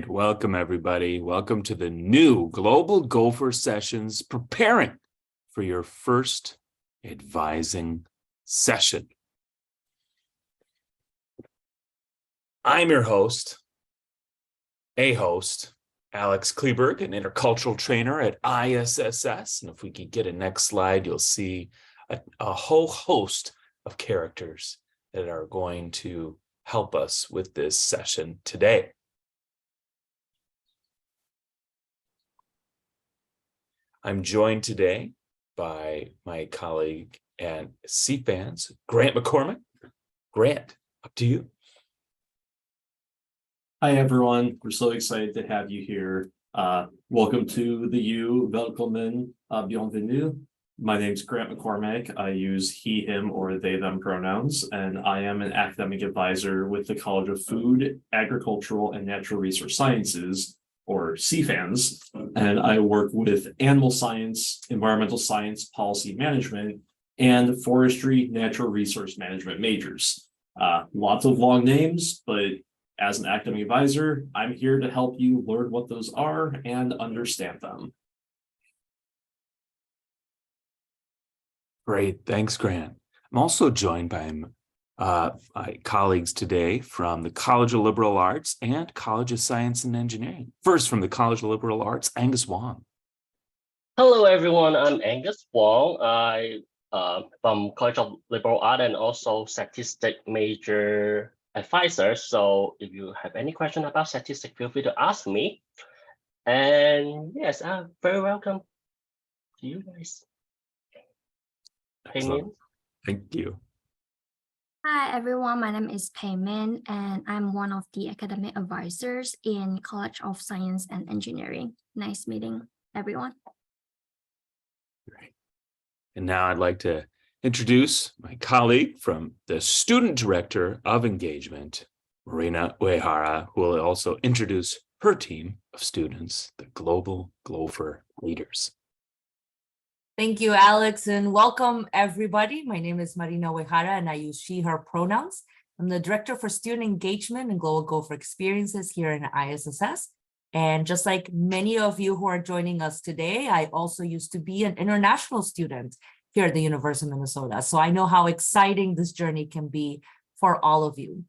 Welcome, everybody. Welcome to the new Global Gopher Sessions, preparing for your first advising session. I'm your host, Alex Kleberg, an intercultural trainer at ISSS. And if we could get a next slide, you'll see a whole host of characters that are going to help us with this session today. I'm joined today by my colleague at CFANS, Grant McCormick. Grant, up to you. Hi, everyone. We're so excited to have you here. Welcome to the U. Welcome, bienvenue. My name is Grant McCormick. I use he, him, or they, them pronouns, and I am an academic advisor with the College of Food, Agricultural, and Natural Resource Sciences, or CFANS, and I work with animal science, environmental science, policy management, and forestry, natural resource management majors. Lots of long names, but as an academic advisor, I'm here to help you learn what those are and understand them. Great, thanks, Grant. I'm also joined by my colleagues today from the College of Liberal Arts and College of Science and Engineering. First, from the College of Liberal Arts, Angus Wong. Hello, everyone. I'm Angus Wong. I from College of Liberal Arts and also statistics major advisor. So if you have any question about statistics, feel free to ask me. And yes, I'm very welcome to you guys. Excellent. Thank you. Hi everyone, my name is Pei Min and I'm one of the academic advisors in College of Science and Engineering. Nice meeting everyone. Great. And now I'd like to introduce my colleague from the Student Director of Engagement, Marina Uehara, who will also introduce her team of students, the Global Gopher Leaders. Thank you, Alex, and welcome everybody. My name is Marina Uehara and I use she, her pronouns. I'm the Director for Student Engagement and Global Gopher Experiences here in ISSS. And just like many of you who are joining us today, I also used to be an international student here at the University of Minnesota. So I know how exciting this journey can be for all of you.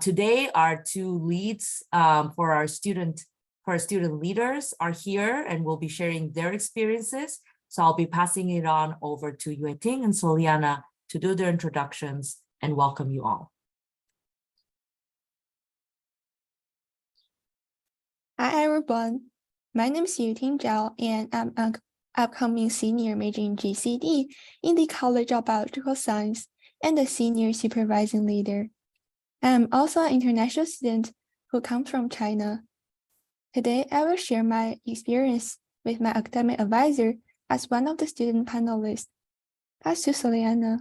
Today, our two leads for our student leaders are here and will be sharing their experiences. So I'll be passing it on over to Yue Ting and Soliana to do their introductions and welcome you all. Hi everyone, my name is Yuting Zhao and I'm an upcoming senior major in GCD in the College of Biological Science and a senior supervising leader. I'm also an international student who comes from China. Today I will share my experience with my academic advisor as one of the student panelists. Pass to Soliana.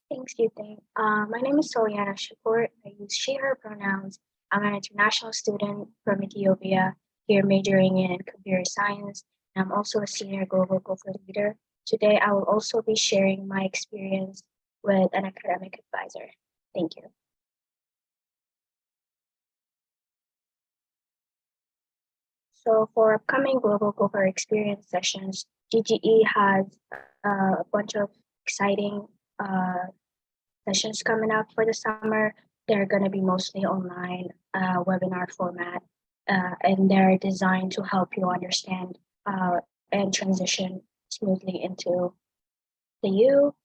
Thanks, Yuting. My name is Soliana Shakur. I use she, her pronouns. I'm an international student from Ethiopia, here majoring in computer science. And I'm also a senior Global Gopher leader. Today, I will also be sharing my experience with an academic advisor. Thank you. So for upcoming Global Gopher Experience sessions, GGE has a bunch of exciting sessions coming up for the summer. They're going to be mostly online webinar format, and they're designed to help you understand and transition smoothly into the U.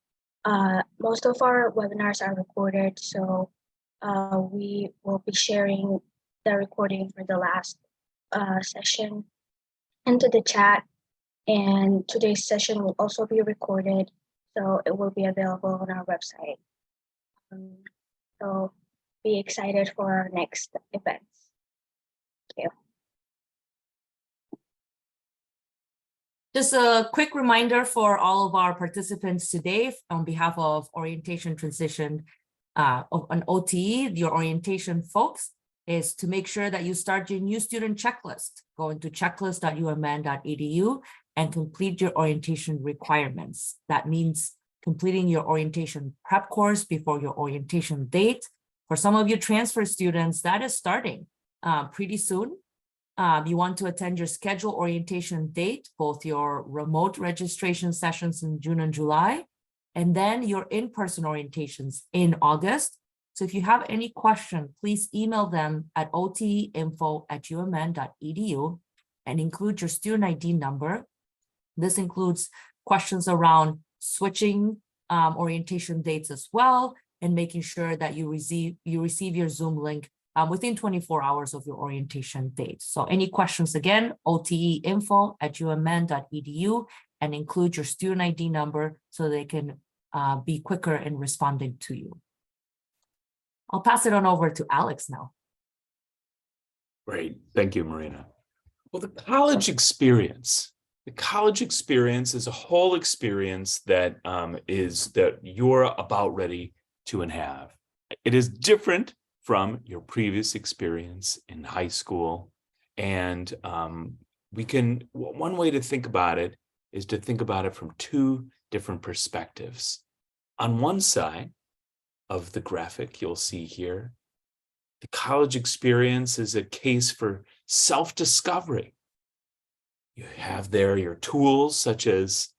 Most of our webinars are recorded, so we will be sharing the recording for the last session into the chat, and today's session will also be recorded, so it will be available on our website. So be excited for our next events. Thank you. Just a quick reminder for all of our participants today on behalf of Orientation Transition on OTE, your orientation folks, is to make sure that you start your new student checklist. Go into checklist.umn.edu and complete your orientation requirements. That means completing your orientation prep course before your orientation date. For some of you transfer students, that is starting pretty soon. You want to attend your scheduled orientation date, both your remote registration sessions in June and July, and then your in-person orientations in August. So if you have any question, please email them at oteinfo@umn.edu and include your student ID number. This includes questions around switching orientation dates as well, and making sure that you receive your Zoom link within 24 hours of your orientation date. So any questions, again, oteinfo@umn.edu, and include your student ID number so they can be quicker in responding to you. I'll pass it on over to Alex now. Great. Thank you, Marina. Well, the college experience is a whole experience that that you're about ready to have. It is different from your previous experience in high school. And one way to think about it is to think about it from two different perspectives. On one side of the graphic you'll see here, the college experience is a case for self-discovery. You have there your tools, such as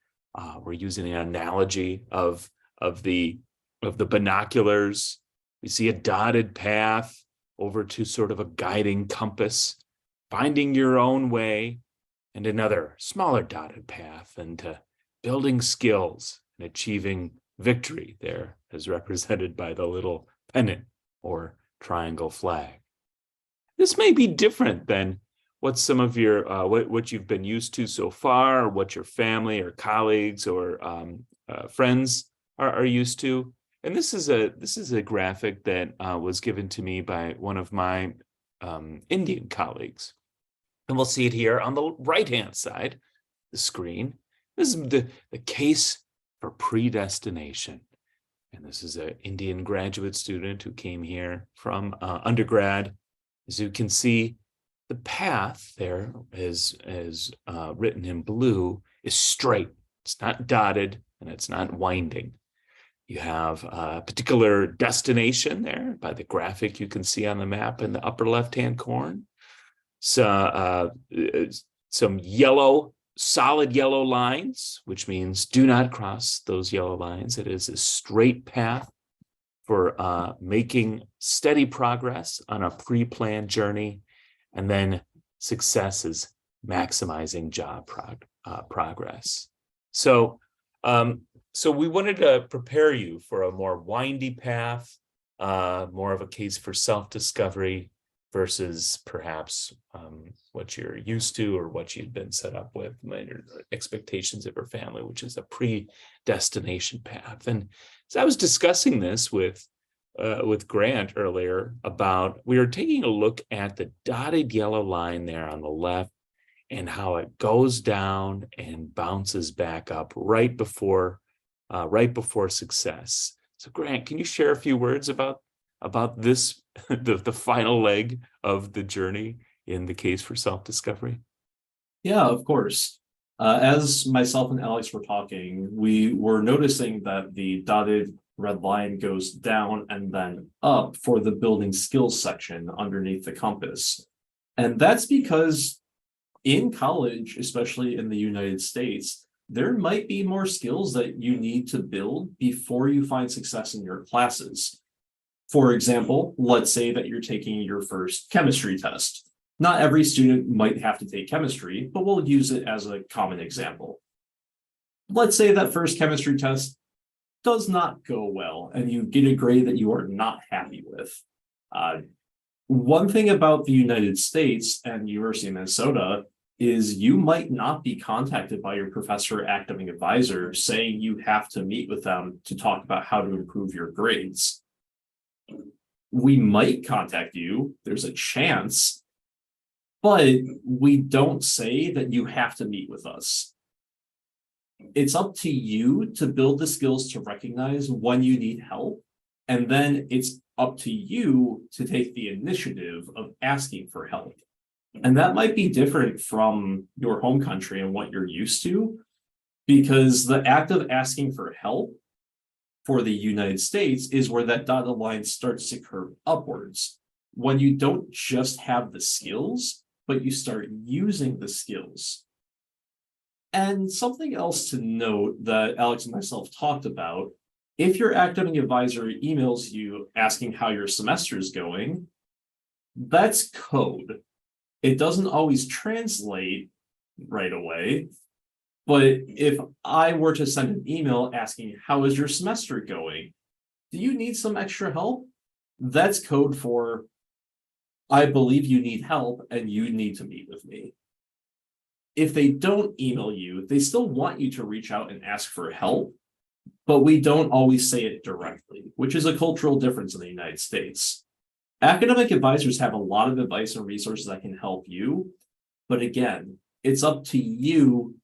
we're using an analogy of the binoculars. We see a dotted path over to sort of a guiding compass, finding your own way, and another smaller dotted path into building skills and achieving victory there, as represented by the little pennant or triangle flag. This may be different than what some of your what you've been used to so far, or what your family or colleagues or friends are used to. And this is a graphic that was given to me by one of my Indian colleagues, and we'll see it here on the right-hand side of the screen. This is the case for predestination, and this is an Indian graduate student who came here from undergrad. As you can see, the path there is written in blue is straight. It's not dotted and it's not winding. You have a particular destination there by the graphic you can see on the map in the upper left-hand corner. So some solid yellow lines, which means do not cross those yellow lines. It is a straight path for making steady progress on a pre-planned journey. And then success is maximizing job progress. So we wanted to prepare you for a more windy path, more of a case for self-discovery versus perhaps what you're used to or what you've been set up with, expectations of your family, which is a predestination path. And as I was discussing this with Grant earlier, we were taking a look at the dotted yellow line there on the left and how it goes down and bounces back up right before success. So Grant, can you share a few words about this, the final leg of the journey in the case for self-discovery? Yeah, of course. As myself and Alex were talking, we were noticing that the dotted red line goes down and then up for the building skills section underneath the compass. And that's because in college, especially in the United States, there might be more skills that you need to build before you find success in your classes. For example, let's say that you're taking your first chemistry test. Not every student might have to take chemistry, but we'll use it as a common example. Let's say that first chemistry test does not go well and you get a grade that you are not happy with. One thing about the United States and University of Minnesota is you might not be contacted by your professor or academic advisor saying you have to meet with them to talk about how to improve your grades. We might contact you, there's a chance, but we don't say that you have to meet with us. It's up to you to build the skills to recognize when you need help, and then it's up to you to take the initiative of asking for help. And that might be different from your home country and what you're used to, because the act of asking for help for the United States is where that dotted line starts to curve upwards. when you don't just have the skills, but you start using the skills. And something else to note that Alex and myself talked about, if your academic advisor emails you asking how your semester is going, that's code. It doesn't always translate right away. But if I were to send an email asking, how is your semester going? Do you need some extra help? That's code for, I believe you need help and you need to meet with me. If they don't email you, they still want you to reach out and ask for help, but we don't always say it directly, which is a cultural difference in the United States. Academic advisors have a lot of advice and resources that can help you, but again, it's up to you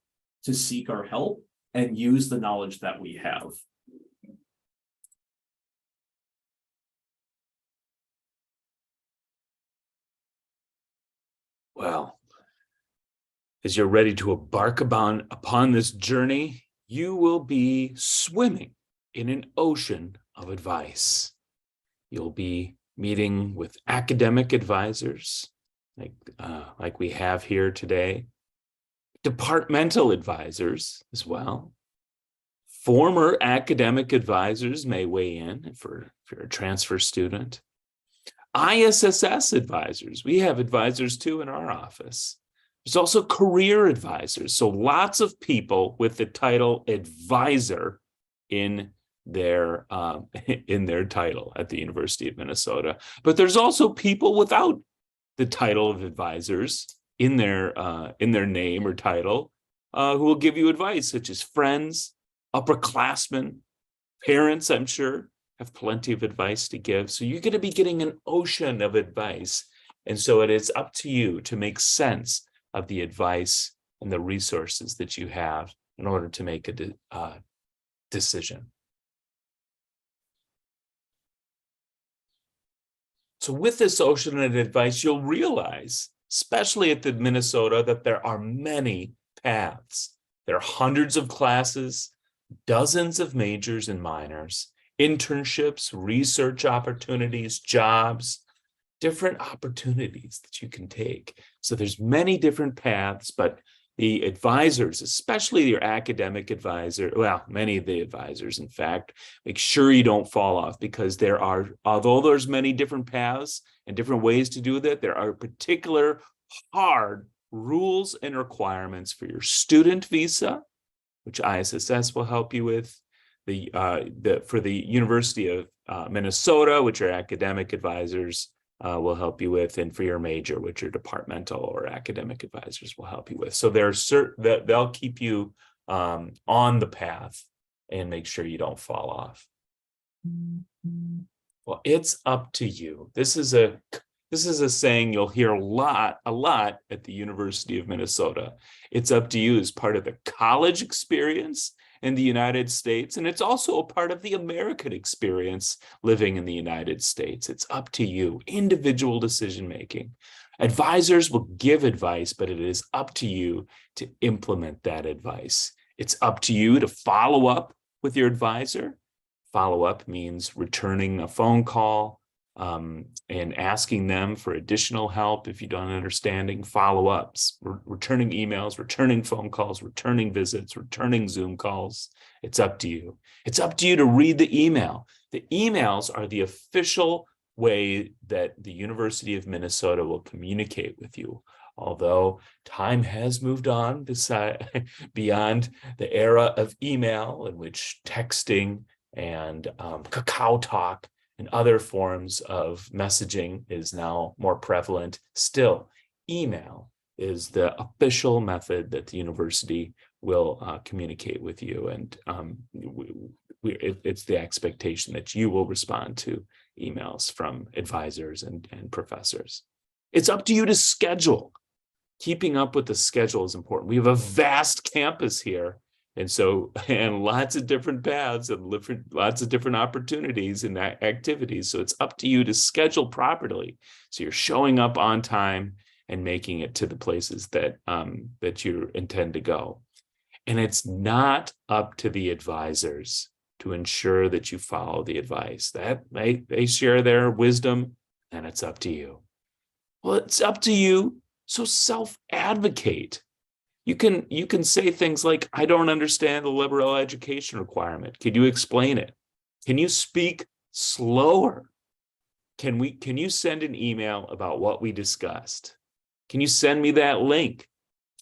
to seek our help and use the knowledge that we have. Well, as you're ready to embark upon this journey, you will be swimming in an ocean of advice. You'll be meeting with academic advisors, like we have here today, departmental advisors as well. Former academic advisors may weigh in if you're a transfer student. ISSS advisors, we have advisors too in our office. There's also career advisors. So lots of people with the title advisor in their title at the University of Minnesota. But there's also people without the title of advisors in their name or title who will give you advice, such as friends, upperclassmen, parents, I'm sure, have plenty of advice to give. So you're going to be getting an ocean of advice. And so it is up to you to make sense of the advice and the resources that you have in order to make a decision. So with this ocean of advice, you'll realize, especially at the Minnesota, that there are many paths. There are hundreds of classes, dozens of majors and minors, internships, research opportunities, jobs, different opportunities that you can take. So there's many different paths, but the advisors, especially your academic advisor, well, many of the advisors, in fact, make sure you don't fall off, because although there's many different paths and different ways to do that, there are particular hard rules and requirements for your student visa, which ISSS will help you with, for the University of Minnesota, which are academic advisors will help you with, and for your major, which are departmental or academic advisors will help you with. So they'll keep you on the path and make sure you don't fall off. Well, it's up to you. This is a saying you'll hear a lot at the University of Minnesota. It's up to you as part of the college experience in the United States, and it's also a part of the American experience living in the United States. It's up to you, individual decision making. Advisors will give advice, but it is up to you to implement that advice. It's up to you to follow up with your advisor. Follow up means returning a phone call, and asking them for additional help if you don't understanding, follow-ups, returning emails, returning phone calls, returning visits, returning Zoom calls. It's up to you. It's up to you to read the email. The emails are the official way that the University of Minnesota will communicate with you. Although time has moved on beyond the era of email, in which texting and Kakao Talk and other forms of messaging is now more prevalent. Still, email is the official method that the university will communicate with you. And it's the expectation that you will respond to emails from advisors and professors. It's up to you to schedule. Keeping up with the schedule is important. We have a vast campus here. And lots of different paths and lots of different opportunities and activities. So it's up to you to schedule properly. So you're showing up on time and making it to the places that you intend to go. And it's not up to the advisors to ensure that you follow the advice. That they share their wisdom. then it's up to you. Well, it's up to you, so self-advocate. You can say things like, I don't understand the liberal education requirement. Can you explain it? Can you speak slower? Can you send an email about what we discussed? Can you send me that link?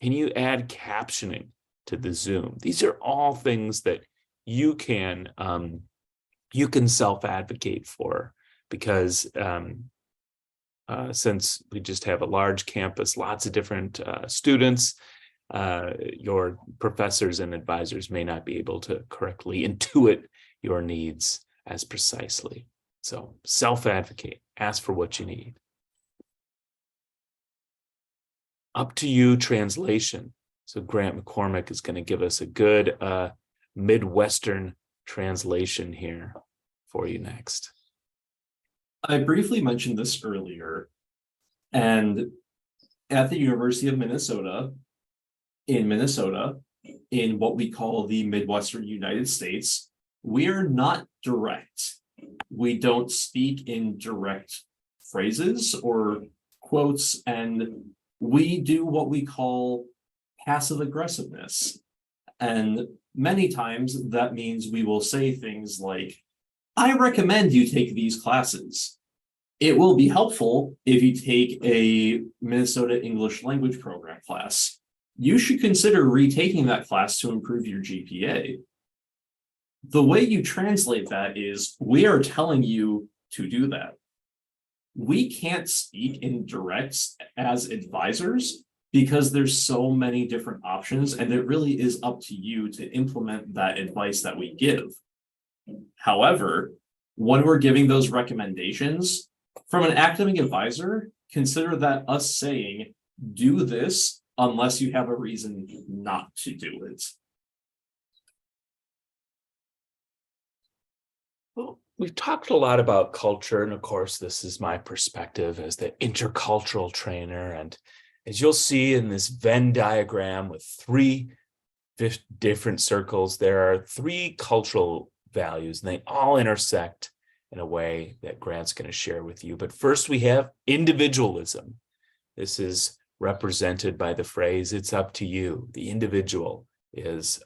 Can you add captioning to the Zoom? These are all things that you can self-advocate for, because since we just have a large campus, lots of different students, your professors and advisors may not be able to correctly intuit your needs as precisely. So self-advocate, ask for what you need. Up to you translation. So Grant McCormick is going to give us a good Midwestern translation here for you next. I briefly mentioned this earlier, and at the University of Minnesota, in what we call the Midwestern United States, we are not direct. We don't speak in direct phrases or quotes, and we do what we call passive aggressiveness. And many times that means we will say things like, I recommend you take these classes. It will be helpful if you take a Minnesota English language program class. You should consider retaking that class to improve your GPA. The way you translate that is, we are telling you to do that. We can't speak in directs as advisors because there's so many different options, and it really is up to you to implement that advice that we give. However, when we're giving those recommendations from an academic advisor, consider that us saying, do this unless you have a reason not to do it. Well, we've talked a lot about culture, and of course, this is my perspective as the intercultural trainer. And as you'll see in this Venn diagram with 3 different circles, there are 3 cultural values, and they all intersect in a way that Grant's going to share with you. But first, we have individualism. This is represented by the phrase, it's up to you. The individual is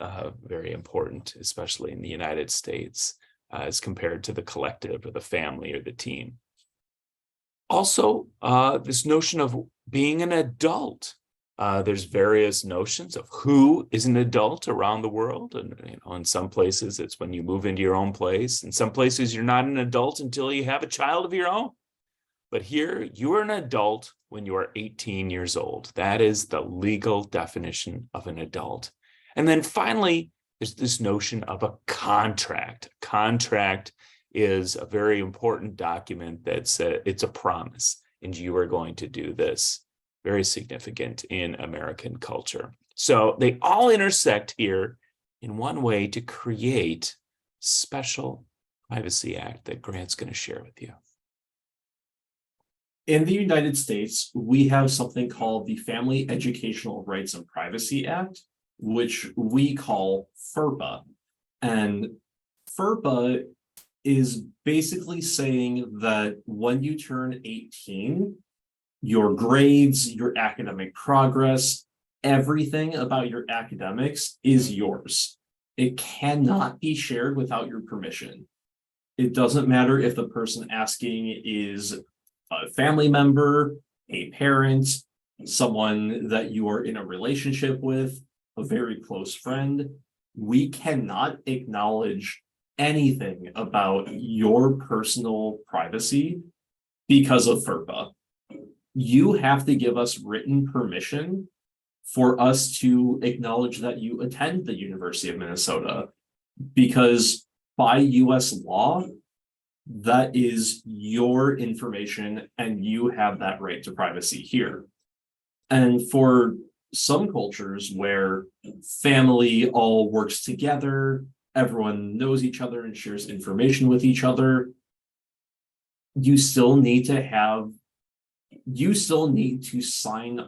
very important, especially in the United States, as compared to the collective or the family or the team. Also, this notion of being an adult. There's various notions of who is an adult around the world. And in some places, it's when you move into your own place. In some places, you're not an adult until you have a child of your own. But here, you are an adult when you are 18 years old. That is the legal definition of an adult. And then finally, there's this notion of a contract. A contract is a very important document it's a promise, and you are going to do this. Very significant in American culture. So they all intersect here in one way to create special Privacy Act that Grant's going to share with you. In the United States, we have something called the Family Educational Rights and Privacy Act, which we call FERPA. And FERPA is basically saying that when you turn 18, your grades, your academic progress, everything about your academics is yours. It cannot be shared without your permission. It doesn't matter if the person asking is a family member, a parent, someone that you are in a relationship with, a very close friend. We cannot acknowledge anything about your personal privacy because of FERPA. You have to give us written permission for us to acknowledge that you attend the University of Minnesota, because by US law, that is your information and you have that right to privacy here. And for some cultures where family all works together, everyone knows each other and shares information with each other, you still need to sign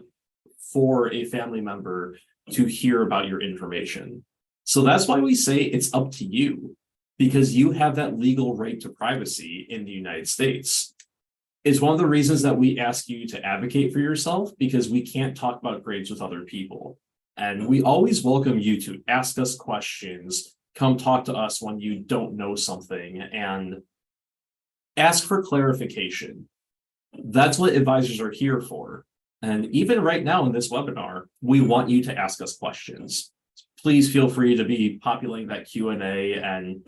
for a family member to hear about your information. So that's why we say it's up to you, because you have that legal right to privacy in the United States. It's one of the reasons that we ask you to advocate for yourself, because we can't talk about grades with other people. And we always welcome you to ask us questions, come talk to us when you don't know something, and ask for clarification. That's what advisors are here for. And even right now in this webinar, we want you to ask us questions. Please feel free to be populating that Q&A, and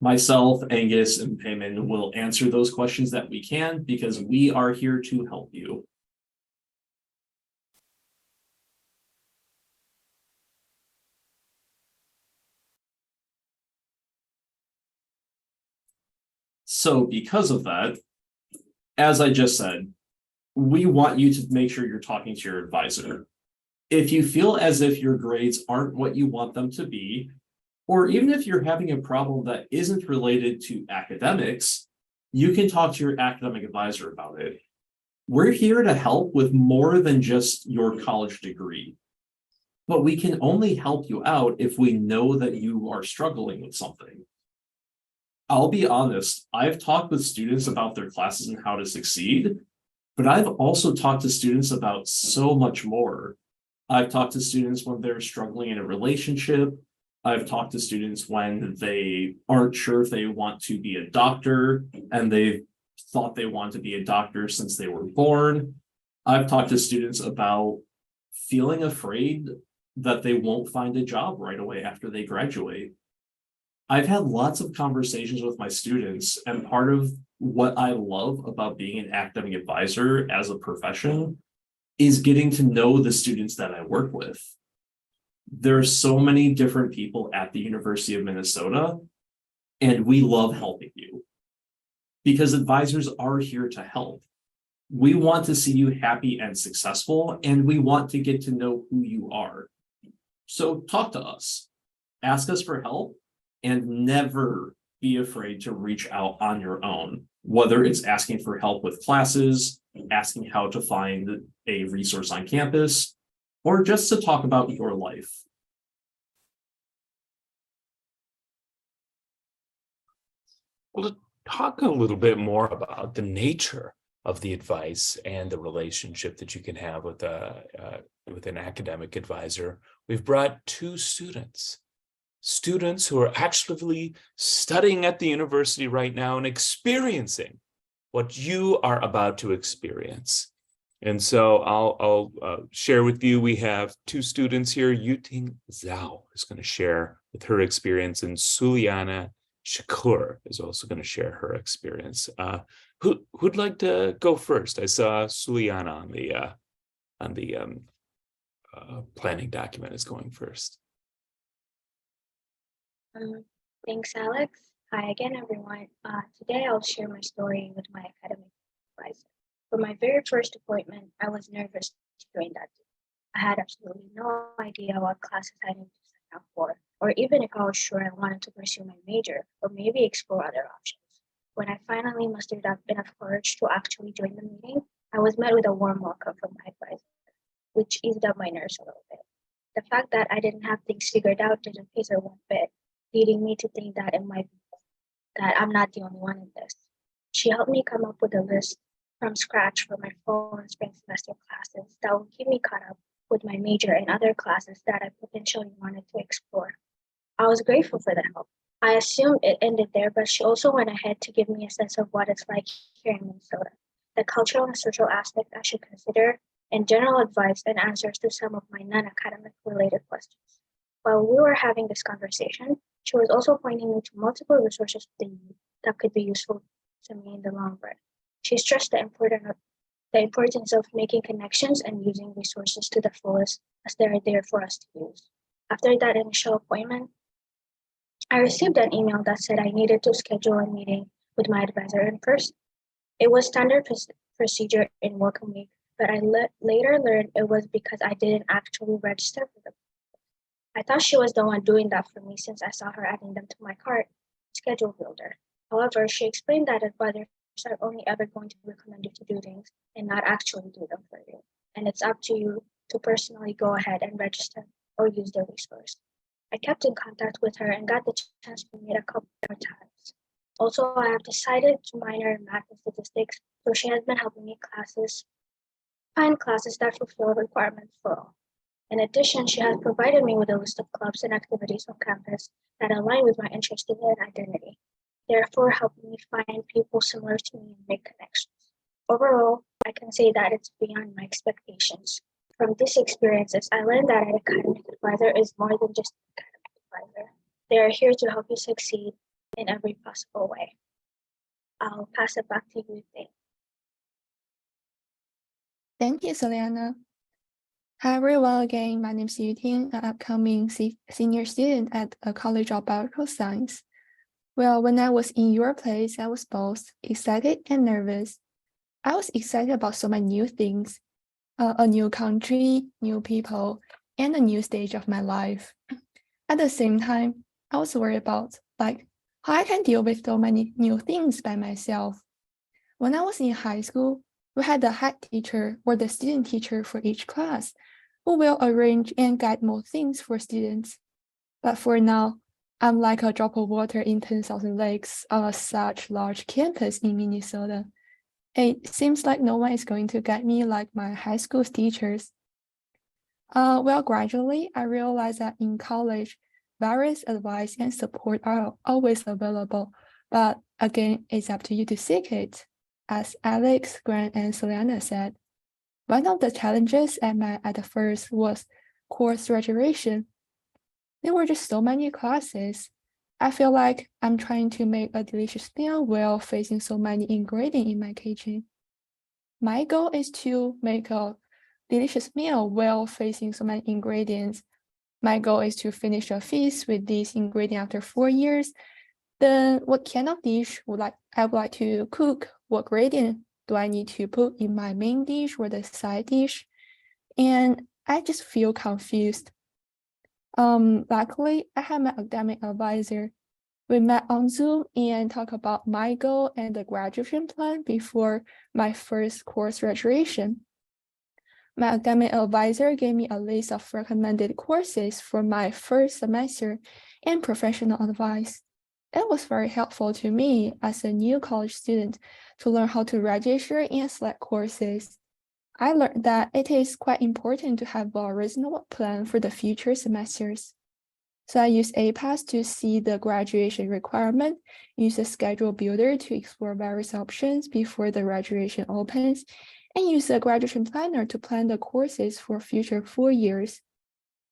myself, Angus, and Payman will answer those questions that we can, because we are here to help you. So because of that, as I just said, we want you to make sure you're talking to your advisor. If you feel as if your grades aren't what you want them to be, or even if you're having a problem that isn't related to academics, you can talk to your academic advisor about it. We're here to help with more than just your college degree, but we can only help you out if we know that you are struggling with something. I'll be honest, I've talked with students about their classes and how to succeed, but I've also talked to students about so much more. I've talked to students when they're struggling in a relationship. I've talked to students when they aren't sure if they want to be a doctor and they thought they wanted to be a doctor since they were born. I've talked to students about feeling afraid that they won't find a job right away after they graduate. I've had lots of conversations with my students, and part of what I love about being an academic advisor as a profession is getting to know the students that I work with. There are so many different people at the University of Minnesota, and we love helping you because advisors are here to help. We want to see you happy and successful, and we want to get to know who you are. So talk to us, ask us for help, and never be afraid to reach out on your own, whether it's asking for help with classes, asking how to find a resource on campus, or just to talk about your life. Well, to talk a little bit more about the nature of the advice and the relationship that you can have with an academic advisor, we've brought two students who are actively studying at the university right now and experiencing what you are about to experience. And so I'll share with you, we have two students here. Yuting Zhao is going to share with her experience, and Suliana Shakur is also going to share her experience. Who'd like to go first? I saw Suliana on the planning document is going first. Thanks, Alex. Hi again, everyone. Today I'll share my story with my academic advisor. For my very first appointment, I was nervous to join that team. I had absolutely no idea what classes I needed to sign up for, or even if I was sure I wanted to pursue my major, or maybe explore other options. When I finally mustered up enough courage to actually join the meeting, I was met with a warm welcome from my advisor, which eased up my nerves a little bit. The fact that I didn't have things figured out didn't faze her one bit, leading me to think that that I'm not the only one in this. She helped me come up with a list from scratch for my fall and spring semester classes that will keep me caught up with my major and other classes that I potentially wanted to explore. I was grateful for the help. I assumed it ended there, but she also went ahead to give me a sense of what it's like here in Minnesota, the cultural and social aspect I should consider, and general advice and answers to some of my non-academic related questions. While we were having this conversation, she was also pointing me to multiple resources within you that could be useful to me in the long run. She stressed the importance of making connections and using resources to the fullest as they are there for us to use. After that initial appointment, I received an email that said I needed to schedule a meeting with my advisor in person. It was standard procedure in Welcome Week, but I later learned it was because I didn't actually register for them. I thought she was the one doing that for me since I saw her adding them to my cart schedule builder. However, she explained that advisors are only ever going to recommend you to do things and not actually do them for you. And it's up to you to personally go ahead and register or use the resource. I kept in contact with her and got the chance to meet a couple more times. Also, I have decided to minor in math and statistics So she has been helping me find classes that fulfill requirements for all. In addition, she has provided me with a list of clubs and activities on campus that align with my interests and identity, therefore helping me find people similar to me and make connections. Overall, I can say that it's beyond my expectations. From these experiences, I learned that an academic advisor is more than just an academic advisor. They are here to help you succeed in every possible way. I'll pass it back to you, Thane. Thank you, Soliana. Hi everyone again, my name is Yuting, an upcoming senior student at a College of Biological Science. Well, when I was in your place, I was both excited and nervous. I was excited about so many new things, a new country, new people, and a new stage of my life. At the same time, I was worried about how I can deal with so many new things by myself. When I was in high school, we had the head teacher or the student teacher for each class who will arrange and guide more things for students. But for now, I'm like a drop of water in 10,000 lakes on such large campus in Minnesota. It seems like no one is going to guide me like my high school teachers. Well, gradually, I realized that in college, various advice and support are always available, but again, it's up to you to seek it. As Alex, Grant, and Soliana said, one of the challenges I met at first was course graduation. There were just so many classes. I feel like I'm trying to make a delicious meal while facing so many ingredients in my kitchen. My goal is to make a delicious meal while facing so many ingredients. My goal is to finish a feast with these ingredients after 4 years. Then what kind of dish I would like to cook? What ingredient do I need to put in my main dish or the side dish? And I just feel confused. Luckily, I have my academic advisor. We met on Zoom and talked about my goal and the graduation plan before my first course graduation. My academic advisor gave me a list of recommended courses for my first semester and professional advice. It was very helpful to me as a new college student to learn how to register and select courses. I learned that it is quite important to have a reasonable plan for the future semesters. So I use APAS to see the graduation requirement, use a schedule builder to explore various options before the graduation opens, and use a graduation planner to plan the courses for future 4 years.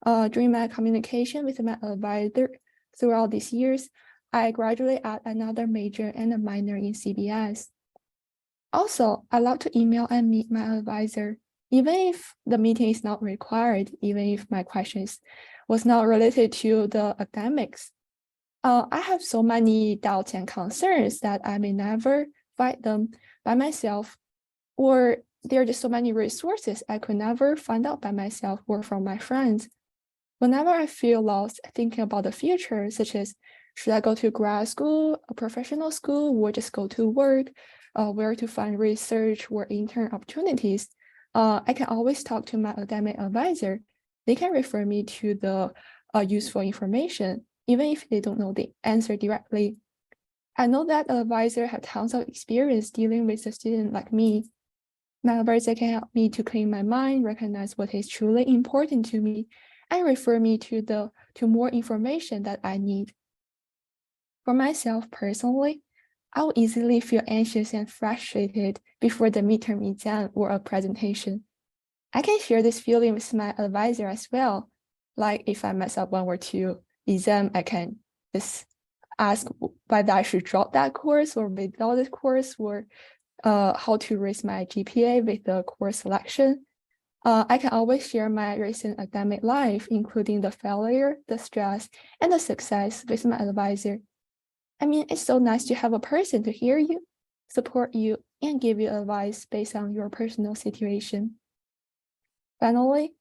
During my communication with my advisor throughout these years, I gradually add another major and a minor in CBS. Also, I love to email and meet my advisor, even if the meeting is not required, even if my questions was not related to the academics. I have so many doubts and concerns that I may never find them by myself, or there are just so many resources I could never find out by myself or from my friends. Whenever I feel lost thinking about the future, such as should I go to grad school, a professional school, or just go to work, where to find research or intern opportunities, I can always talk to my academic advisor. They can refer me to the useful information, even if they don't know the answer directly. I know that an advisor has tons of experience dealing with a student like me. My advisor can help me to clear my mind, recognize what is truly important to me, and refer me to more information that I need. For myself personally, I will easily feel anxious and frustrated before the midterm exam or a presentation. I can share this feeling with my advisor as well. Like if I mess up 1 or 2 exam, I can just ask whether I should drop that course or withdraw this course, or how to raise my GPA with the course selection. I can always share my recent academic life, including the failure, the stress, and the success with my advisor. I mean, it's so nice to have a person to hear you, support you, and give you advice based on your personal situation. Finally,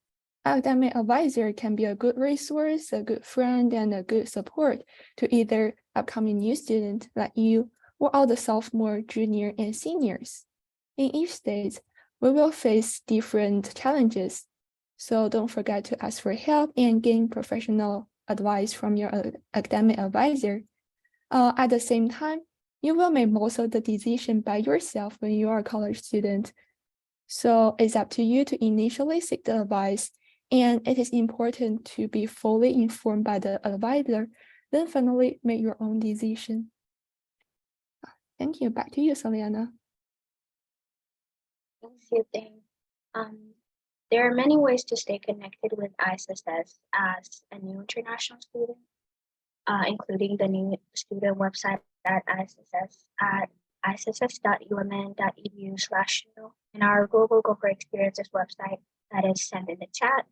academic advisor can be a good resource, a good friend, and a good support to either upcoming new students like you or all the sophomore, junior, and seniors. In each stage, we will face different challenges, so don't forget to ask for help and gain professional advice from your academic advisor. At the same time, You will make most of the decision by yourself when you are a college student. So it's up to you to initially seek the advice, and it is important to be fully informed by the advisor, then finally make your own decision. Thank you. Back to you, Soliana. Thanks, Yuting. There are many ways to stay connected with ISSS as a new international student, including the new student website at ISSS at isss.umn.edu/new and our Global Gopher Experiences website that is sent in the chat.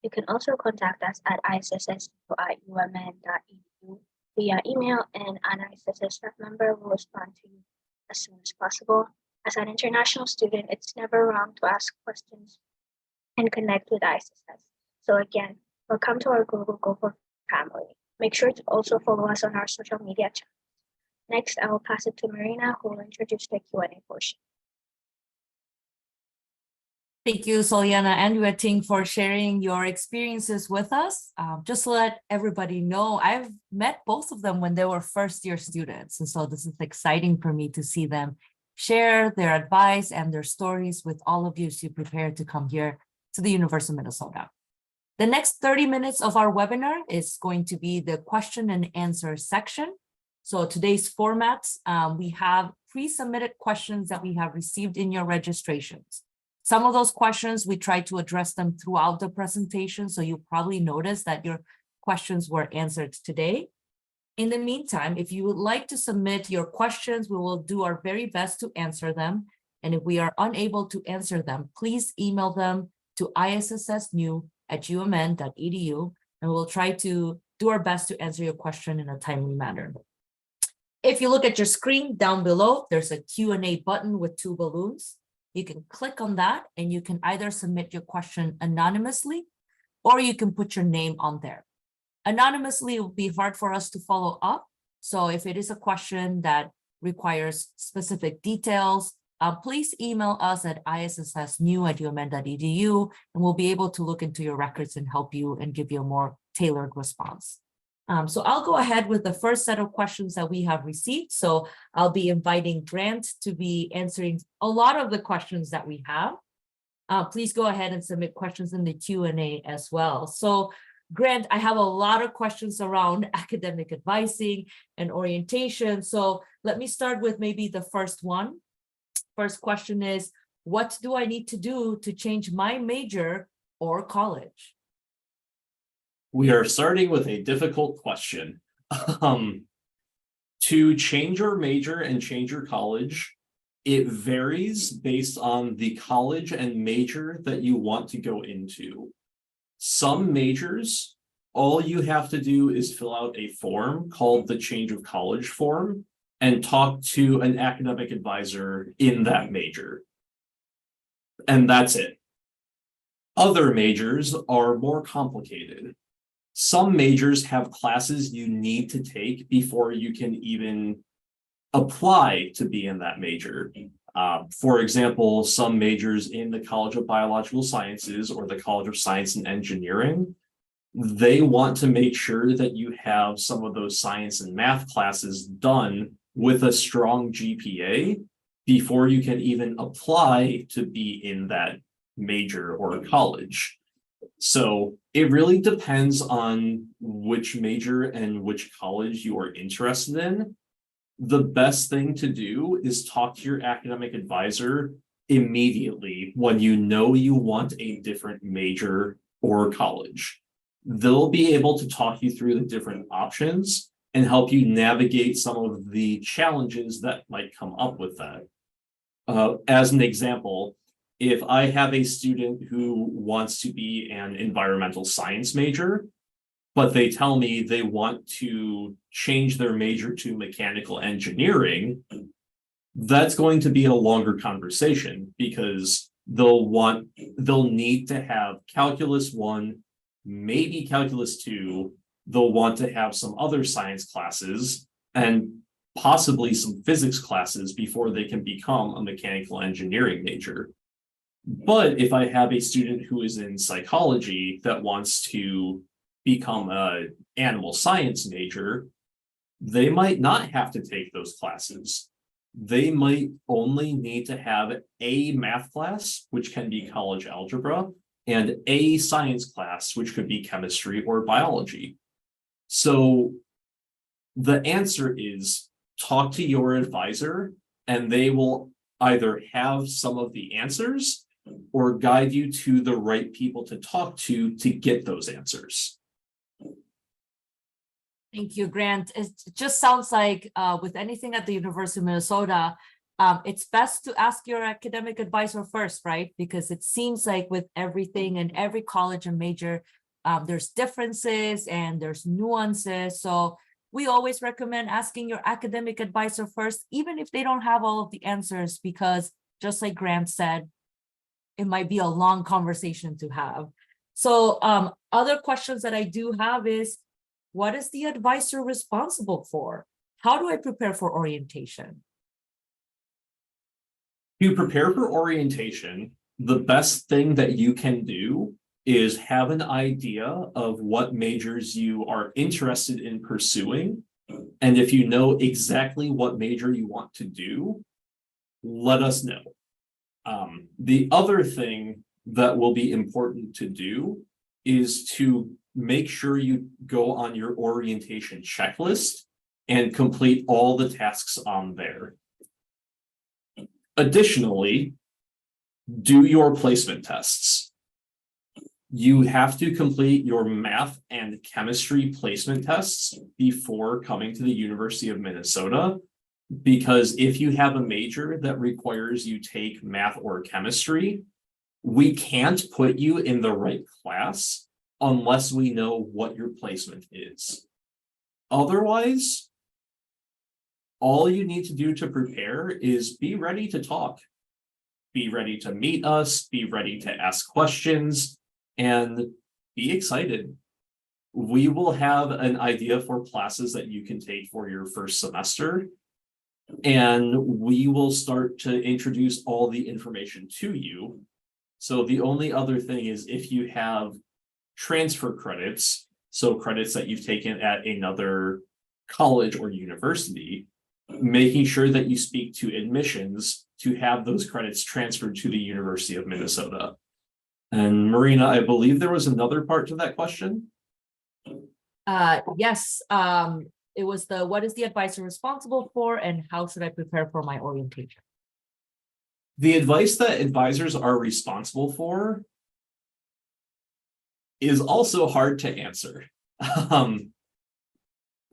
You can also contact us at isss@umn.edu via email, and an ISSS staff member will respond to you as soon as possible. As an international student, it's never wrong to ask questions and connect with ISSS. So again, welcome to our Global Gopher family. Make sure to also follow us on our social media channels. Next, I will pass it to Marina, who will introduce the Q&A portion. Thank you, Soliana and Yuting, for sharing your experiences with us. Just to let everybody know, I've met both of them when they were first-year students. And so this is exciting for me to see them share their advice and their stories with all of you as you prepare to come here to the University of Minnesota. The next 30 minutes of our webinar is going to be the question and answer section. So today's format, we have pre-submitted questions that we have received in your registrations. Some of those questions, we try to address them throughout the presentation, so you probably noticed that your questions were answered today. In the meantime, if you would like to submit your questions, we will do our very best to answer them. And if we are unable to answer them, please email them to issssnew@umn.edu, and we'll try to do our best to answer your question in a timely manner. If you look at your screen down below, there's a Q&A button with 2 balloons. You can click on that and you can either submit your question anonymously or you can put your name on there. Anonymously, it will be hard for us to follow up. So if it is a question that requires specific details, please email us at issssnew@umn.edu and we'll be able to look into your records and help you and give you a more tailored response. So I'll go ahead with the first set of questions that we have received. So I'll be inviting Grant to be answering a lot of the questions that we have. Please go ahead and submit questions in the Q&A as well. So Grant, I have a lot of questions around academic advising and orientation. So let me start with maybe the first one. First question is, what do I need to do to change my major or college? We are starting with a difficult question. To change your major and change your college, it varies based on the college and major that you want to go into. Some majors, all you have to do is fill out a form called the change of college form and talk to an academic advisor in that major. And that's it. Other majors are more complicated. Some majors have classes you need to take before you can even apply to be in that major. For example, some majors in the College of Biological Sciences or the College of Science and Engineering, they want to make sure that you have some of those science and math classes done with a strong GPA before you can even apply to be in that major or college. So it really depends on which major and which college you are interested in. The best thing to do is talk to your academic advisor immediately when you know you want a different major or college. They'll be able to talk you through the different options and help you navigate some of the challenges that might come up with that. As an example, if I have a student who wants to be an environmental science major, but they tell me they want to change their major to mechanical engineering, that's going to be a longer conversation because they'll need to have calculus 1, maybe calculus 2. They'll want to have some other science classes and possibly some physics classes before they can become a mechanical engineering major. But if I have a student who is in psychology that wants to become an animal science major, They might not have to take those classes. They might only need to have a math class, which can be college algebra, and a science class, which could be chemistry or biology. So the answer is talk to your advisor, and they will either have some of the answers or guide you to the right people to talk to get those answers. Thank you, Grant. It just sounds like with anything at the University of Minnesota, it's best to ask your academic advisor first, right? Because it seems like with everything and every college and major, there's differences and there's nuances. So we always recommend asking your academic advisor first, even if they don't have all of the answers, because just like Grant said, it might be a long conversation to have. So other questions that I do have is, what is the advisor responsible for? How do I prepare for orientation? To prepare for orientation, the best thing that you can do is have an idea of what majors you are interested in pursuing. And if you know exactly what major you want to do, let us know. The other thing that will be important to do is to make sure you go on your orientation checklist and complete all the tasks on there. Additionally, do your placement tests. You have to complete your math and chemistry placement tests before coming to the University of Minnesota, because if you have a major that requires you take math or chemistry, we can't put you in the right class unless we know what your placement is. Otherwise, all you need to do to prepare is be ready to talk. Be ready to meet us, be ready to ask questions, and be excited. We will have an idea for classes that you can take for your first semester, and we will start to introduce all the information to you. So the only other thing is if you have transfer credits, so credits that you've taken at another college or university, making sure that you speak to admissions to have those credits transferred to the University of Minnesota. And Marina, I believe there was another part to that question. Yes, it was what is the advisor responsible for and how should I prepare for my orientation? The advice that advisors are responsible for is also hard to answer.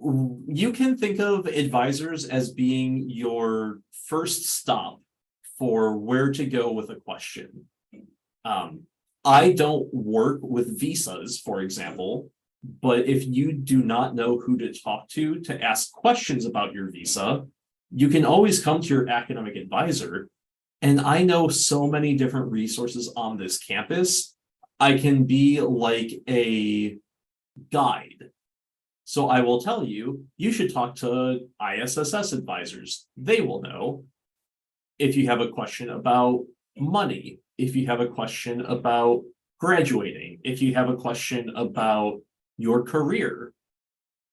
You can think of advisors as being your first stop for where to go with a question. I don't work with visas, for example, but if you do not know who to talk to ask questions about your visa, you can always come to your academic advisor. And I know so many different resources on this campus. I can be like a guide. So I will tell you, you should talk to ISSS advisors. They will know. If you have a question about money, if you have a question about graduating, if you have a question about your career,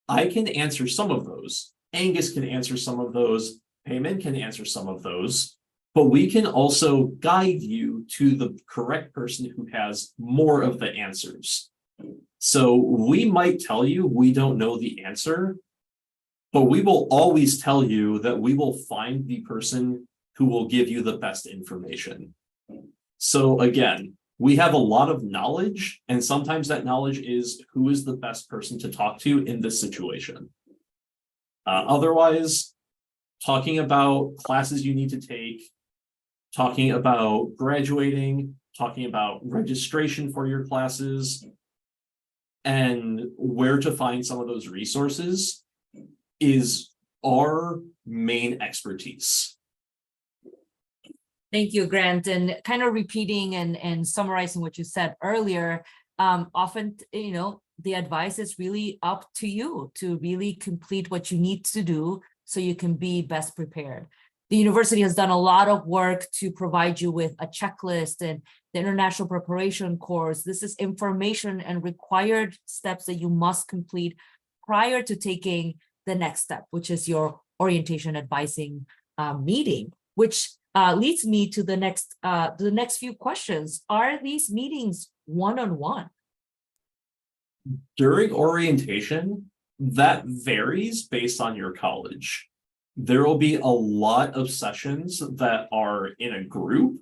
I can answer some of those. Angus can answer some of those. Payman can answer some of those. But we can also guide you to the correct person who has more of the answers. So we might tell you we don't know the answer, but we will always tell you that we will find the person who will give you the best information. So again, we have a lot of knowledge, and sometimes that knowledge is who is the best person to talk to in this situation. Otherwise, talking about classes you need to take, talking about graduating, talking about registration for your classes, and where to find some of those resources is our main expertise. Thank you, Grant. And kind of repeating and summarizing what you said earlier, often, the advice is really up to you to really complete what you need to do so you can be best prepared. The university has done a lot of work to provide you with a checklist and the international preparation course. This is information and required steps that you must complete prior to taking the next step, which is your orientation advising meeting, which leads me to the next few questions. Are these meetings one-on-one? During orientation, that varies based on your college. There will be a lot of sessions that are in a group,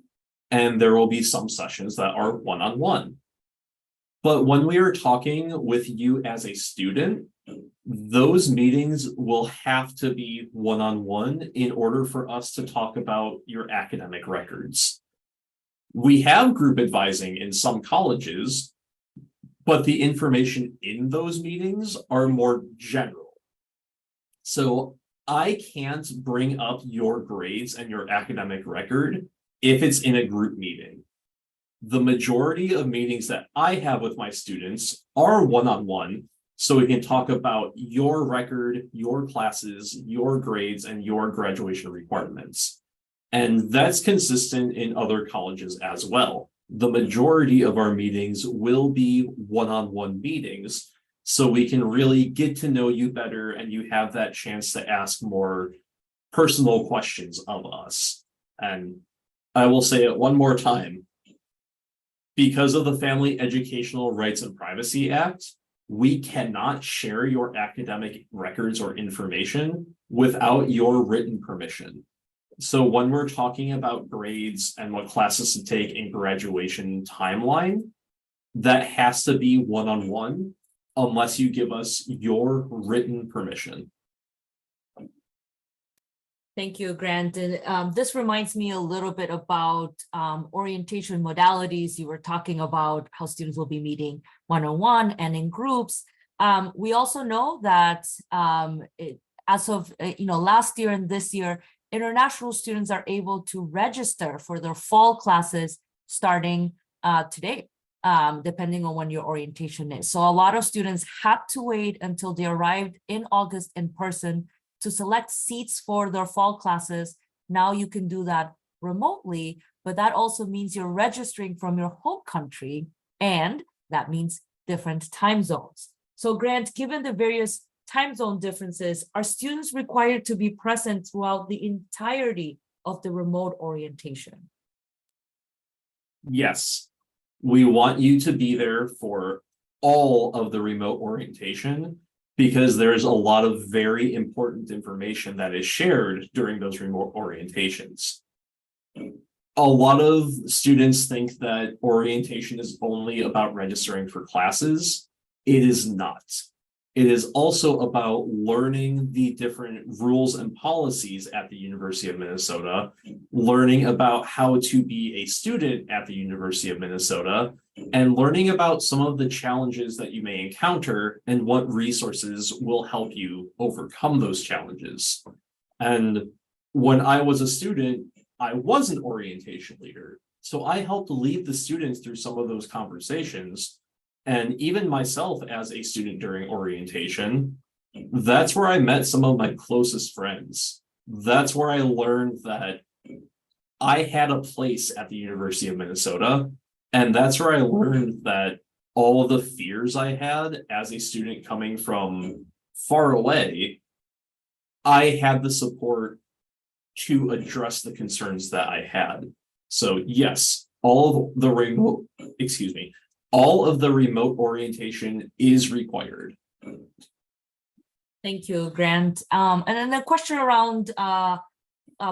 and there will be some sessions that are one-on-one. But when we are talking with you as a student, those meetings will have to be one-on-one in order for us to talk about your academic records. We have group advising in some colleges, but the information in those meetings are more general. So I can't bring up your grades and your academic record if it's in a group meeting. The majority of meetings that I have with my students are one-on-one, so we can talk about your record, your classes, your grades, and your graduation requirements. And that's consistent in other colleges as well. The majority of our meetings will be one-on-one meetings, so we can really get to know you better and you have that chance to ask more personal questions of us. And I will say it one more time. Because of the Family Educational Rights and Privacy Act, we cannot share your academic records or information without your written permission. So when we're talking about grades and what classes to take in graduation timeline, that has to be one-on-one unless you give us your written permission. Thank you, Grant. And this reminds me a little bit about orientation modalities. You were talking about how students will be meeting one-on-one and in groups. We also know that as of last year and this year, international students are able to register for their fall classes starting today, depending on when your orientation is. So a lot of students had to wait until they arrived in August in person to select seats for their fall classes. Now you can do that remotely, but that also means you're registering from your home country, and that means different time zones. So Grant, given the various time zone differences, are students required to be present throughout the entirety of the remote orientation? Yes, we want you to be there for all of the remote orientation, because there's a lot of very important information that is shared during those remote orientations. A lot of students think that orientation is only about registering for classes. It is not. It is also about learning the different rules and policies at the University of Minnesota, learning about how to be a student at the University of Minnesota, and learning about some of the challenges that you may encounter and what resources will help you overcome those challenges. And when I was a student, I was an orientation leader. So I helped lead the students through some of those conversations. And even myself as a student during orientation, that's where I met some of my closest friends. That's where I learned that I had a place at the University of Minnesota. And that's where I learned that all of the fears I had as a student coming from far away, I had the support to address the concerns that I had. So yes, all of the remote orientation is required. Thank you, Grant. And then a question around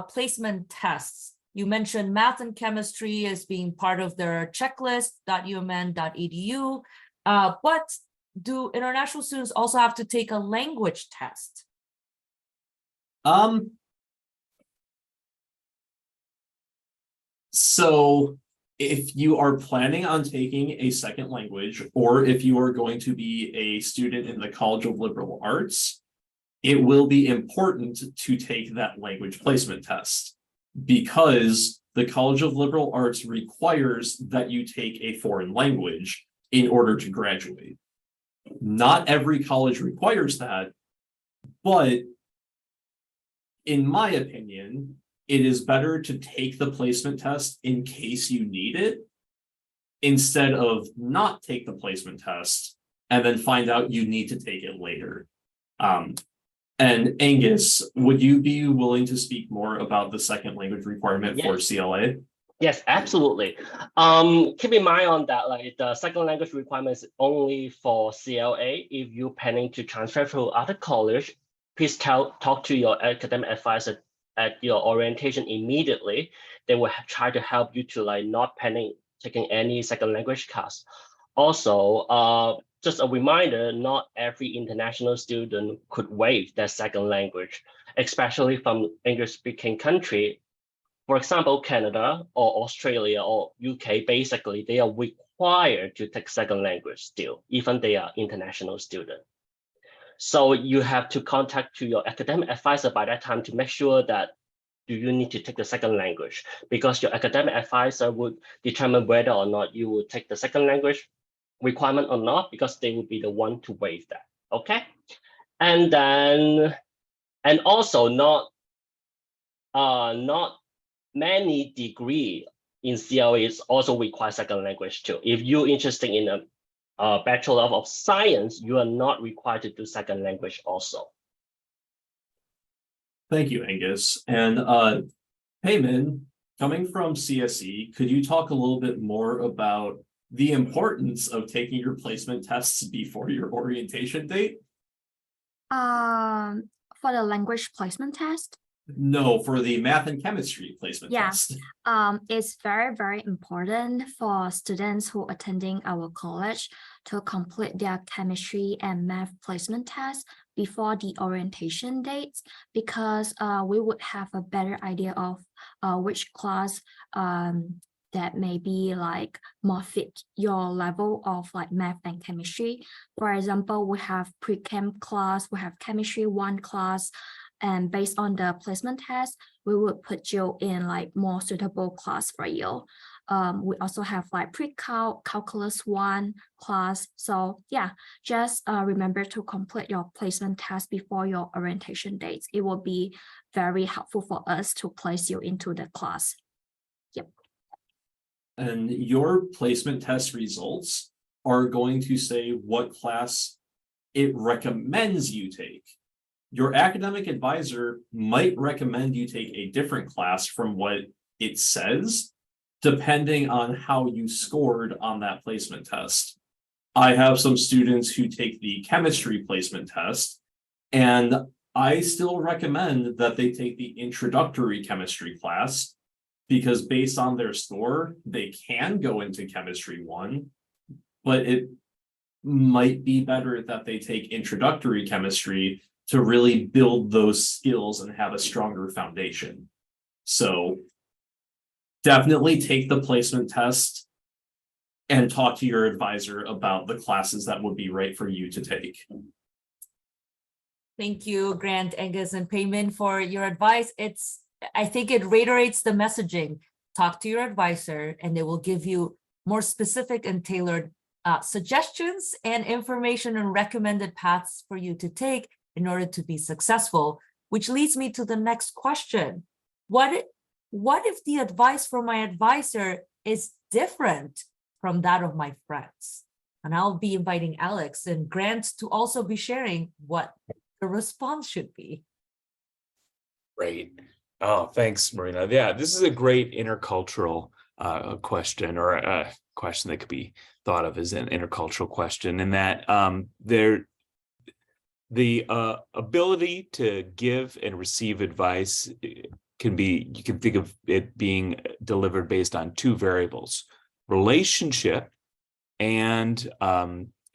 placement tests. You mentioned math and chemistry as being part of their checklist.umn.edu, but do international students also have to take a language test? So if you are planning on taking a second language, or if you are going to be a student in the College of Liberal Arts, it will be important to take that language placement test, because the College of Liberal Arts requires that you take a foreign language in order to graduate. Not every college requires that, but in my opinion, it is better to take the placement test in case you need it, instead of not take the placement test and then find out you need to take it later. And Angus, would you be willing to speak more about the second language requirement for Yes. CLA? Yes, absolutely. Keep in mind on that, like the second language requirement is only for CLA. If you're planning to transfer to other college, please talk to your academic advisor at your orientation immediately. They will try to help you to like not planning taking any second language class. Also, just a reminder, not every international student could waive their second language, especially from English-speaking country. For example, Canada or Australia or UK, basically, they are required to take second language still, even they are international student. So you have to contact to your academic advisor by that time to make sure that do you need to take the second language, because your academic advisor would determine whether or not you will take the second language requirement or not, because they will be the one to waive that. Okay. And then, and also not many degree in CLA also require second language too. If you're interested in a Bachelor of Science, you are not required to do second language also. Thank you, Angus. And Payman, coming from CSE, could you talk a little bit more about the importance of taking your placement tests before your orientation date? For the language placement test, No, for the math and chemistry placement Yeah. test. it's very, very important for students who are attending our college to complete their chemistry and math placement tests before the orientation dates, because we would have a better idea of which class that may be like more fit your level of like math and chemistry. For example, we have pre-chem class, we have chemistry 1 class, and based on the placement test, we would put you in like more suitable class for you. We also have like pre-calc, calculus 1 class. So yeah, just remember to complete your placement test before your orientation dates. It will be very helpful for us to place you into the class. Yep. And your placement test results are going to say what class it recommends you take. Your academic advisor might recommend you take a different class from what it says, depending on how you scored on that placement test. I have some students who take the chemistry placement test, and I still recommend that they take the introductory chemistry class, because based on their score, they can go into chemistry 1, but it might be better that they take introductory chemistry to really build those skills and have a stronger foundation. So definitely take the placement test and talk to your advisor about the classes that would be right for you to take. Thank you, Grant, Angus, and Payman for your advice. I think it reiterates the messaging. Talk to your advisor and they will give you more specific and tailored suggestions and information and recommended paths for you to take in order to be successful, which leads me to the next question. What if the advice from my advisor is different from that of my friends? And I'll be inviting Alex and Grant to also be sharing what the response should be. Great. Oh, thanks, Marina. Yeah, this is a great intercultural question, or a question that could be thought of as an intercultural question, in that the ability to give and receive advice can be, you can think of it being delivered based on 2 variables: relationship and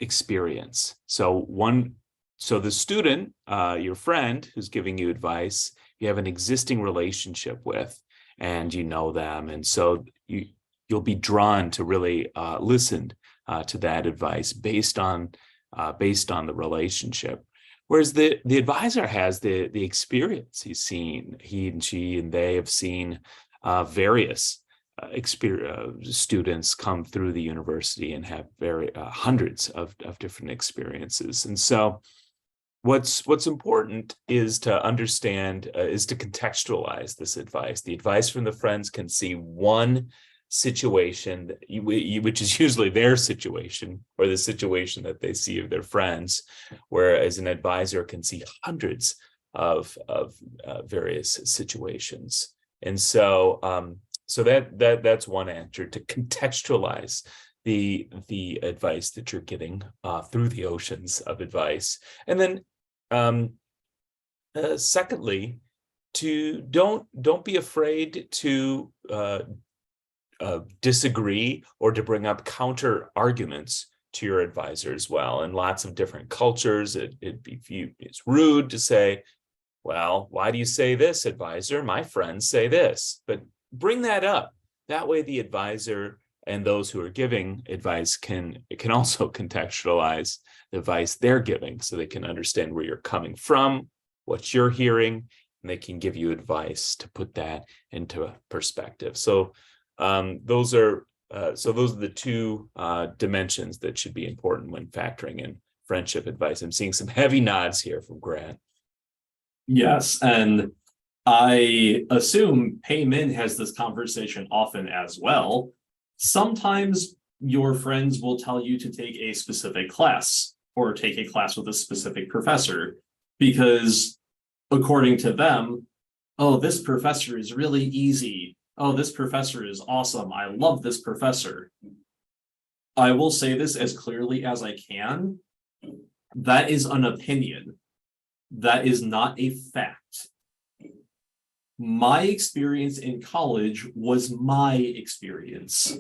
experience. So the student, your friend who's giving you advice, you have an existing relationship with, and you know them, and so you'll be drawn to really listen to that advice based on the relationship. Whereas the advisor has the experience. He and she and they have seen various students come through the university and have hundreds of different experiences. And so what's important is to understand, is to contextualize this advice. The advice from the friends can see one situation, which is usually their situation or the situation that they see of their friends, whereas an advisor can see hundreds of various situations. And so so that's one answer, to contextualize the advice that you're getting through the oceans of advice. And then secondly, to don't be afraid to disagree or to bring up counter arguments to your advisor as well. In lots of different cultures, it'd be viewed as rude to say, well, why do you say this, advisor? My friends say this. But bring that up. That way the advisor and those who are giving advice can also contextualize the advice they're giving, so they can understand where you're coming from, what you're hearing, and they can give you advice to put that into a perspective. So those are the two dimensions that should be important when factoring in friendship advice. I'm seeing some heavy nods here from Grant. Yes, and I assume Pei Min has this conversation often as well. Sometimes your friends will tell you to take a specific class or take a class with a specific professor because according to them, oh, this professor is really easy. Oh, this professor is awesome. I love this professor. I will say this as clearly as I can. That is an opinion. That is not a fact. My experience in college was my experience.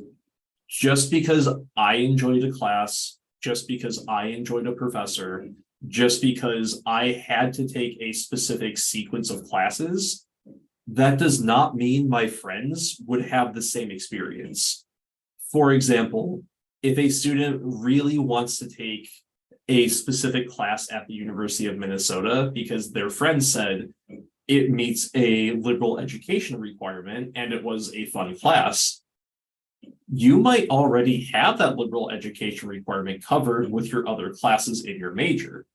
Just because I enjoyed a class, just because I enjoyed a professor, just because I had to take a specific sequence of classes, that does not mean my friends would have the same experience. For example, if a student really wants to take a specific class at the University of Minnesota because their friends said it meets a liberal education requirement and it was a fun class, you might already have that liberal education requirement covered with your other classes in your major.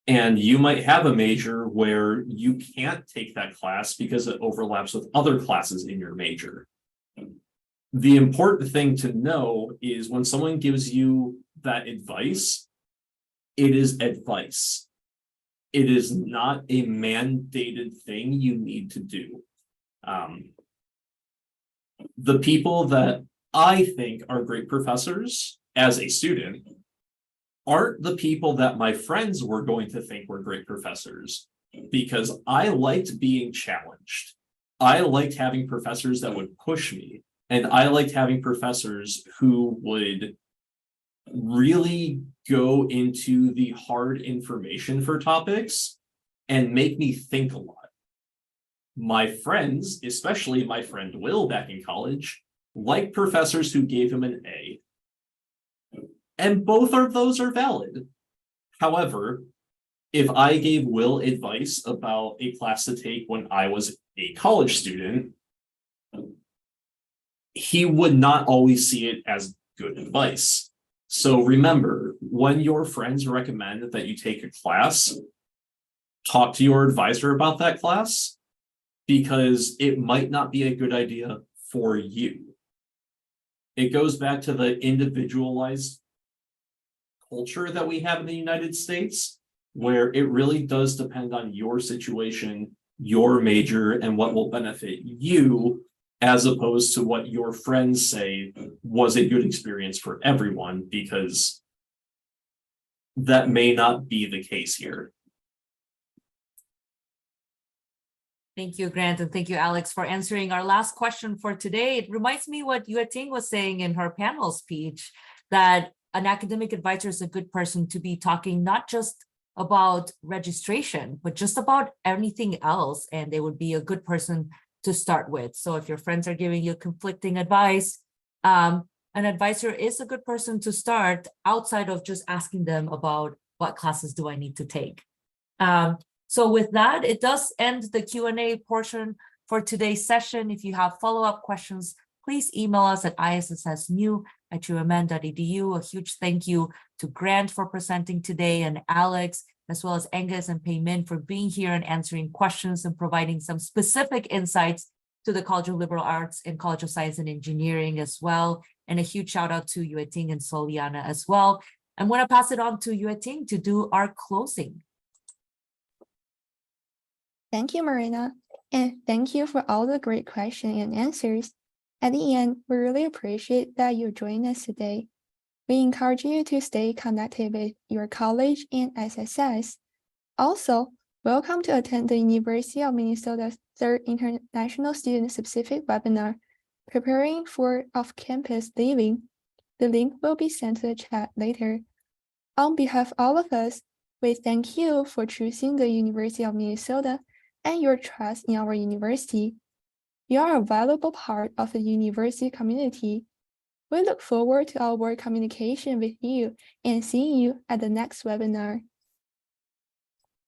And you might have a major where you can't take that class because it overlaps with other classes in your major. The important thing to know is when someone gives you that advice, it is advice. It is not a mandated thing you need to do. The people that I think are great professors as a student aren't the people that my friends were going to think were great professors, because I liked being challenged. I liked having professors that would push me, and I liked having professors who would really go into the hard information for topics and make me think a lot. My friends, especially my friend Will back in college, liked professors who gave him an A. And both of those are valid. However, if I gave Will advice about a class to take when I was a college student, he would not always see it as good advice. So remember, when your friends recommend that you take a class, talk to your advisor about that class, because it might not be a good idea for you. It goes back to the individualized culture that we have in the United States, where it really does depend on your situation, your major, and what will benefit you, as opposed to what your friends say was a good experience for everyone, because that may not be the case here. Thank you, Grant, and thank you, Alex, for answering our last question for today. It reminds me what Yue Ting was saying in her panel speech, that an academic advisor is a good person to be talking not just about registration, but just about anything else, and they would be a good person to start with. So if your friends are giving you conflicting advice, an advisor is a good person to start outside of just asking them about what classes do I need to take. So with that, it does end the Q&A portion for today's session. If you have follow-up questions, please email us at issssnew@umn.edu. A huge thank you to Grant for presenting today, and Alex, as well as Angus and Pei Min for being here and answering questions and providing some specific insights to the College of Liberal Arts and College of Science and Engineering as well. And a huge shout out to Yue Ting and Soliana as well. I'm going to pass it on to Yue Ting to do our closing. Thank you, Marina, and thank you for all the great questions and answers. At the end, we really appreciate that you joined us today. We encourage you to stay connected with your college and SSS. Also, welcome to attend the University of Minnesota's third International Student-Specific webinar, Preparing for Off-Campus Living. The link will be sent to the chat later. On behalf of all of us, we thank you for choosing the University of Minnesota and your trust in our university. You are a valuable part of the university community. We look forward to our communication with you and seeing you at the next webinar.